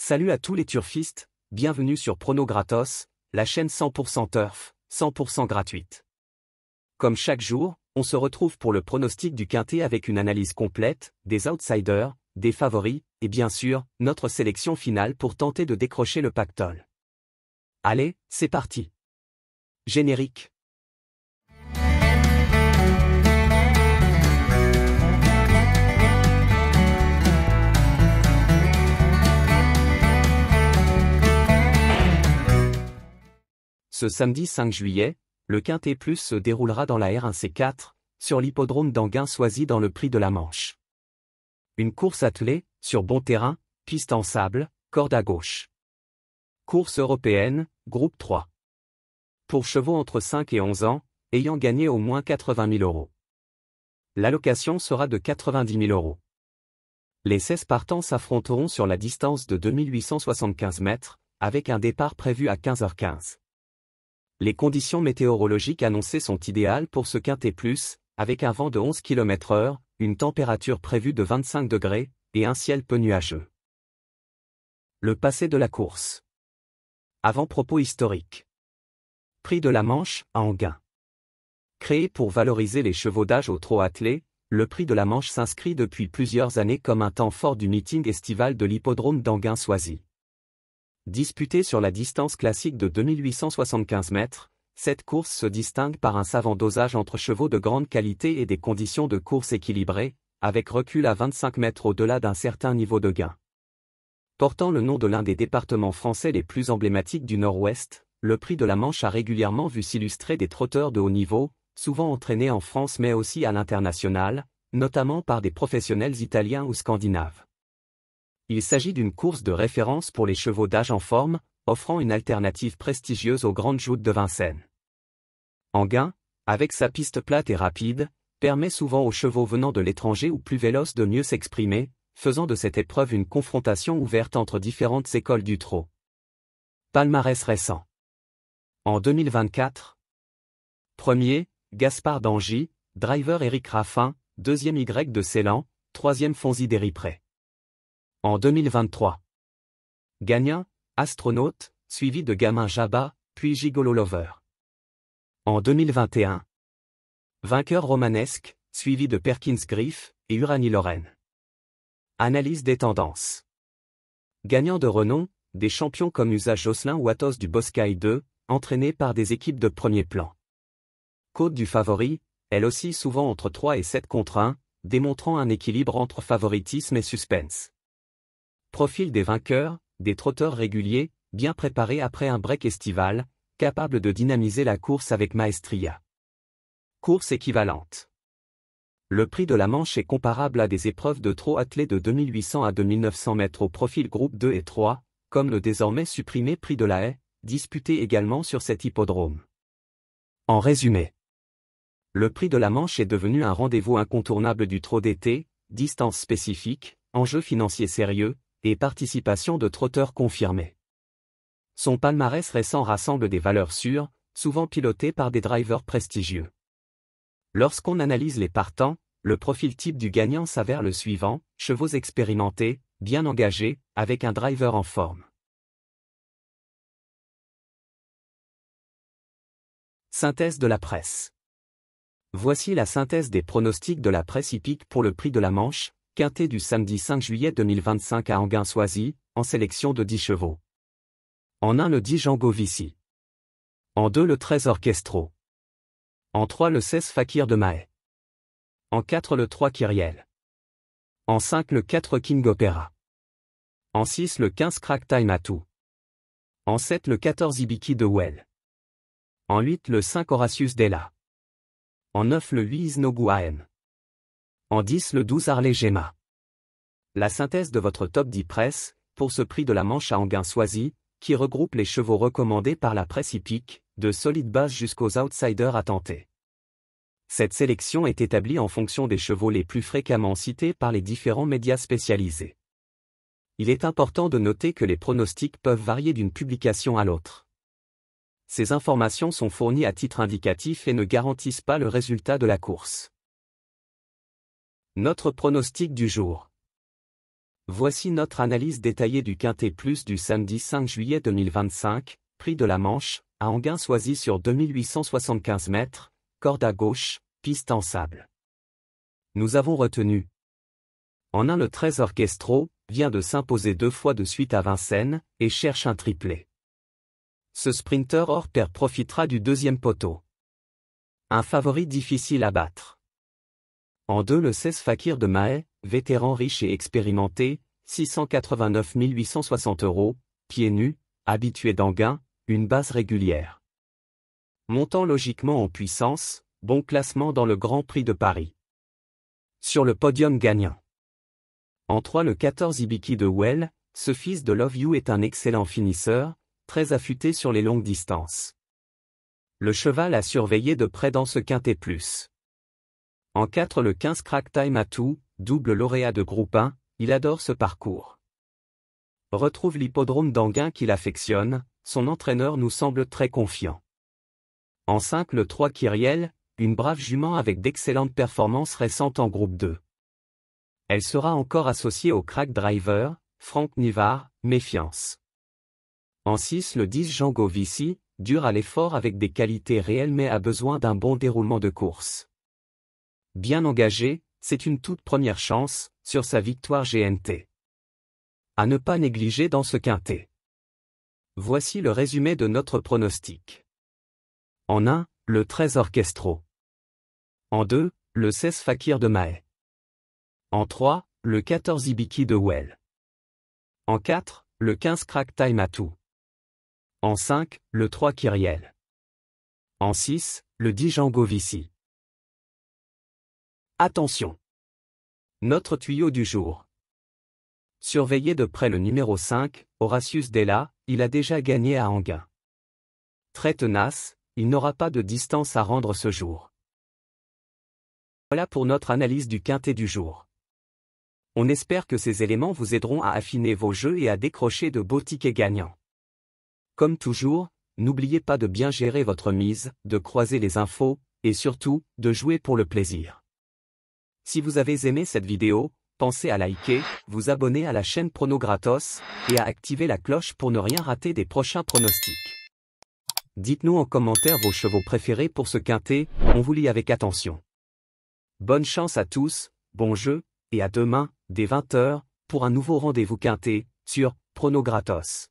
Salut à tous les turfistes, bienvenue sur Prono Gratos, la chaîne 100% turf, 100% gratuite. Comme chaque jour, on se retrouve pour le pronostic du quintet avec une analyse complète, des outsiders, des favoris, et bien sûr, notre sélection finale pour tenter de décrocher le pactole. Allez, c'est parti. Générique. Ce samedi 5 juillet, le Quintet Plus se déroulera dans la R1C4, sur l'hippodrome d'Anguin-Soisy dans le Prix de la Manche. Une course attelée, sur bon terrain, piste en sable, corde à gauche. Course européenne, groupe 3. Pour chevaux entre 5 et 11 ans, ayant gagné au moins 80 000 €. L'allocation sera de 90 000 €. Les 16 partants s'affronteront sur la distance de 2875 mètres, avec un départ prévu à 15h15. Les conditions météorologiques annoncées sont idéales pour ce Quintet Plus, avec un vent de 11 km/h, une température prévue de 25 degrés, et un ciel peu nuageux. Le passé de la course. Avant-propos historique. Prix de la Manche, à Anguin. Créé pour valoriser les chevaux d'âge au trot attelé, le Prix de la Manche s'inscrit depuis plusieurs années comme un temps fort du meeting estival de l'hippodrome d'Anguin-Soisy. Disputée sur la distance classique de 2875 mètres, cette course se distingue par un savant dosage entre chevaux de grande qualité et des conditions de course équilibrées, avec recul à 25 mètres au-delà d'un certain niveau de gain. Portant le nom de l'un des départements français les plus emblématiques du Nord-Ouest, le Prix de la Manche a régulièrement vu s'illustrer des trotteurs de haut niveau, souvent entraînés en France mais aussi à l'international, notamment par des professionnels italiens ou scandinaves. Il s'agit d'une course de référence pour les chevaux d'âge en forme, offrant une alternative prestigieuse aux grandes joutes de Vincennes. Anguin, avec sa piste plate et rapide, permet souvent aux chevaux venant de l'étranger ou plus véloces de mieux s'exprimer, faisant de cette épreuve une confrontation ouverte entre différentes écoles du trot. Palmarès récent. En 2024. Premier, Gaspard d'Angy, driver Éric Raffin, deuxième Y de Ceylan, troisième Fonzi d'Héripré. En 2023. Gagnant, Astronaute, suivi de Gamin Jabba, puis Gigolo Lover. En 2021. Vainqueur Romanesque, suivi de Perkins Griff et Uranie Lorraine. Analyse des tendances. Gagnant de renom, des champions comme Usage Jocelyn ou Athos du Boscaï 2, entraînés par des équipes de premier plan. Côte du favori, elle oscille souvent entre 3 et 7 contre 1, démontrant un équilibre entre favoritisme et suspense. Profil des vainqueurs, des trotteurs réguliers, bien préparés après un break estival, capables de dynamiser la course avec maestria. Course équivalente. Le Prix de la Manche est comparable à des épreuves de trot attelé de 2800 à 2900 mètres au profil groupe 2 et 3, comme le désormais supprimé Prix de la Haie, disputé également sur cet hippodrome. En résumé. Le Prix de la Manche est devenu un rendez-vous incontournable du trot d'été, distance spécifique, enjeux financiers sérieux, et participation de trotteurs confirmés. Son palmarès récent rassemble des valeurs sûres, souvent pilotées par des drivers prestigieux. Lorsqu'on analyse les partants, le profil type du gagnant s'avère le suivant: chevaux expérimentés, bien engagés, avec un driver en forme. Synthèse de la presse. Voici la synthèse des pronostics de la presse hippique pour le Prix de la Manche, quintet du samedi 5 juillet 2025 à Anguin-Soisy, en sélection de 10 chevaux. En 1 le 10 Django Vici. En 2 le 13 Orchestro. En 3 le 16 Fakir de Mahé. En 4 le 3 Kyriel. En 5 le 4 King Opera. En 6 le 15 Crack Time Atou. En 7 le 14 Ibiki de Well. En 8 le 5 Horatius Della. En 9 le 8 Isnogu AM. En 10 le 12 Harley Gemma. La synthèse de votre top 10 presse, pour ce Prix de la Manche à Anguin-Soisy, qui regroupe les chevaux recommandés par la presse hippique, de solides bases jusqu'aux outsiders à tenter. Cette sélection est établie en fonction des chevaux les plus fréquemment cités par les différents médias spécialisés. Il est important de noter que les pronostics peuvent varier d'une publication à l'autre. Ces informations sont fournies à titre indicatif et ne garantissent pas le résultat de la course. Notre pronostic du jour. Voici notre analyse détaillée du Quintet Plus du samedi 5 juillet 2025, prix de la Manche, à Enghien-Soisy sur 2875 mètres, corde à gauche, piste en sable. Nous avons retenu. En 1 le 13 Orchestro vient de s'imposer 2 fois de suite à Vincennes et cherche un triplé. Ce sprinter hors pair profitera du deuxième poteau. Un favori difficile à battre. En 2 le 16 Fakir de Mahé, vétéran riche et expérimenté, 689 860 €, pieds nus, habitué d'Enghien, une base régulière. Montant logiquement en puissance, bon classement dans le Grand Prix de Paris. Sur le podium gagnant. En 3 le 14 Ibiki de Well, ce fils de Love You est un excellent finisseur, très affûté sur les longues distances. Le cheval à surveiller de près dans ce Quintet Plus. En 4 le 15 Crack Time Atou, double lauréat de groupe 1, il adore ce parcours. Retrouve l'hippodrome d'Enghien qu'il affectionne, son entraîneur nous semble très confiant. En 5 le 3 Kyriel, une brave jument avec d'excellentes performances récentes en groupe 2. Elle sera encore associée au Crack Driver, Franck Nivard, méfiance. En 6 le 10 Django Vici, dur à l'effort avec des qualités réelles mais a besoin d'un bon déroulement de course. Bien engagé, c'est une toute première chance, sur sa victoire GNT. À ne pas négliger dans ce quintet. Voici le résumé de notre pronostic. En 1, le 13 Orchestro. En 2, le 16 Fakir de Mahé. En 3, le 14 Ibiki de Well. En 4, le 15 Crack Time Atou. En 5, le 3 Kyriel. En 6, le 10 Django Vici. Attention! Notre tuyau du jour. Surveillez de près le numéro 5, Horatius Della, il a déjà gagné à Enghien. Très tenace, il n'aura pas de distance à rendre ce jour. Voilà pour notre analyse du quintet du jour. On espère que ces éléments vous aideront à affiner vos jeux et à décrocher de beaux tickets gagnants. Comme toujours, n'oubliez pas de bien gérer votre mise, de croiser les infos, et surtout, de jouer pour le plaisir. Si vous avez aimé cette vidéo, pensez à liker, vous abonner à la chaîne Prono Gratos, et à activer la cloche pour ne rien rater des prochains pronostics. Dites-nous en commentaire vos chevaux préférés pour ce quintet, on vous lit avec attention. Bonne chance à tous, bon jeu, et à demain, dès 20 h, pour un nouveau rendez-vous quintet, sur Prono Gratos.